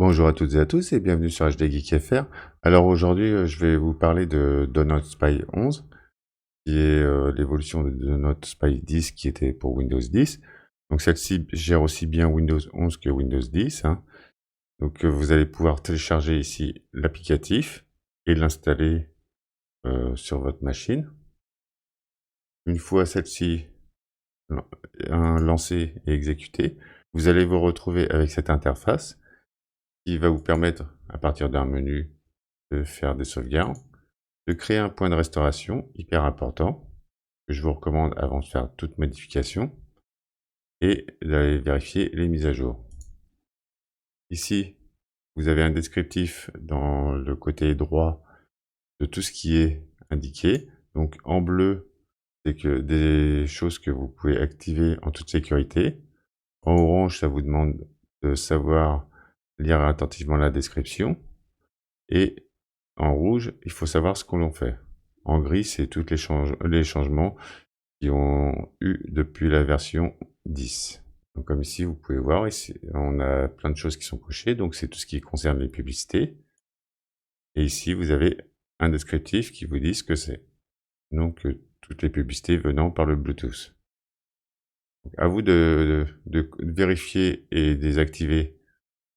Bonjour à toutes et à tous et bienvenue sur HD Geek FR. Alors aujourd'hui, je vais vous parler de Donut Spy 11, qui est l'évolution de Donut Spy 10 qui était pour Windows 10. Donc celle-ci gère aussi bien Windows 11 que Windows 10, hein. Donc vous allez pouvoir télécharger ici l'applicatif et l'installer sur votre machine. Une fois celle-ci lancée et exécutée, vous allez vous retrouver avec cette interface qui va vous permettre, à partir d'un menu, de faire des sauvegardes, de créer un point de restauration, hyper important, que je vous recommande avant de faire toute modification, et d'aller vérifier les mises à jour. Ici, vous avez un descriptif dans le côté droit de tout ce qui est indiqué. Donc en bleu, c'est que des choses que vous pouvez activer en toute sécurité. En orange, ça vous demande de savoir lire attentivement la description. Et en rouge, il faut savoir ce qu'on en fait. En gris, c'est tous les changements qui ont eu depuis la version 10. Donc, comme ici, vous pouvez voir, ici, on a plein de choses qui sont cochées. Donc, c'est tout ce qui concerne les publicités. Et ici, vous avez un descriptif qui vous dit ce que c'est. Donc, toutes les publicités venant par le Bluetooth. Donc, à vous de vérifier et désactiver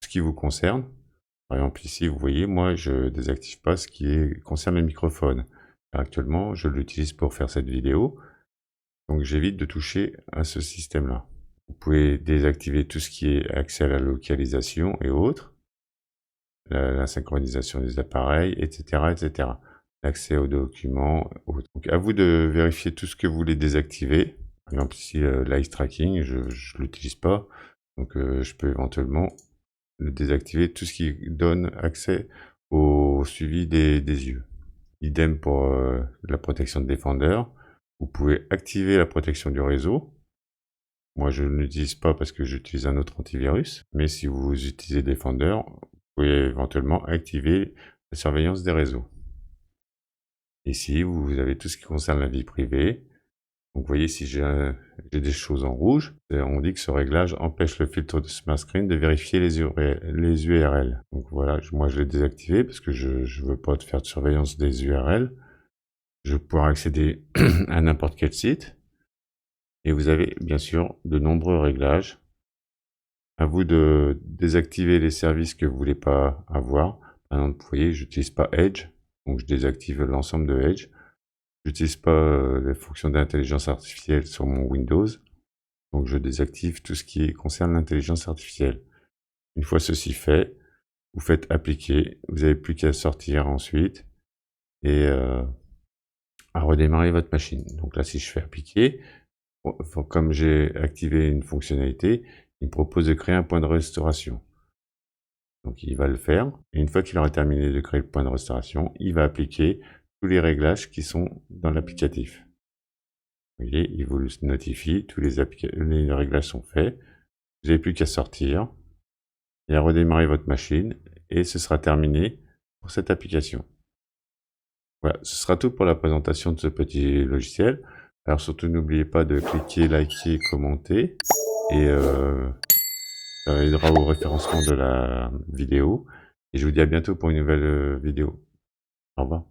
ce qui vous concerne. Par exemple, ici, vous voyez, moi, je désactive pas ce qui concerne le microphone. Actuellement, je l'utilise pour faire cette vidéo. Donc, j'évite de toucher à ce système-là. Vous pouvez désactiver tout ce qui est accès à la localisation et autres, la synchronisation des appareils, etc., etc. L'accès aux documents, autres. Donc, à vous de vérifier tout ce que vous voulez désactiver. Par exemple, ici, l'eye tracking, je l'utilise pas. Donc, je peux éventuellement désactiver tout ce qui donne accès au suivi des yeux. Idem pour la protection de Defender. Vous pouvez activer la protection du réseau. Moi, je ne l'utilise pas parce que j'utilise un autre antivirus. Mais si vous utilisez Defender, vous pouvez éventuellement activer la surveillance des réseaux. Ici, vous avez tout ce qui concerne la vie privée. Donc, vous voyez, si j'ai des choses en rouge, on dit que ce réglage empêche le filtre de Smart Screen de vérifier les URL. Donc voilà, moi je l'ai désactivé parce que je ne veux pas faire de surveillance des URL. Je vais pouvoir accéder à n'importe quel site. Et vous avez bien sûr de nombreux réglages. À vous de désactiver les services que vous voulez pas avoir. Par exemple, vous voyez, j'utilise pas Edge, donc je désactive l'ensemble de Edge. J'utilise pas les fonctions d'intelligence artificielle sur mon Windows, donc je désactive tout ce qui concerne l'intelligence artificielle. Une fois ceci fait, vous faites appliquer, vous n'avez plus qu'à sortir ensuite et à redémarrer votre machine. Donc là, si je fais appliquer, comme j'ai activé une fonctionnalité, il me propose de créer un point de restauration. Donc il va le faire, et une fois qu'il aura terminé de créer le point de restauration, il va appliquer tous les réglages qui sont dans l'applicatif. Vous voyez, il vous notifie, tous les réglages sont faits, vous n'avez plus qu'à sortir et à redémarrer votre machine, et ce sera terminé pour cette application. Voilà, ce sera tout pour la présentation de ce petit logiciel. Alors surtout n'oubliez pas de cliquer, liker, commenter, et ça aidera au référencement de la vidéo. Et je vous dis à bientôt pour une nouvelle vidéo. Au revoir.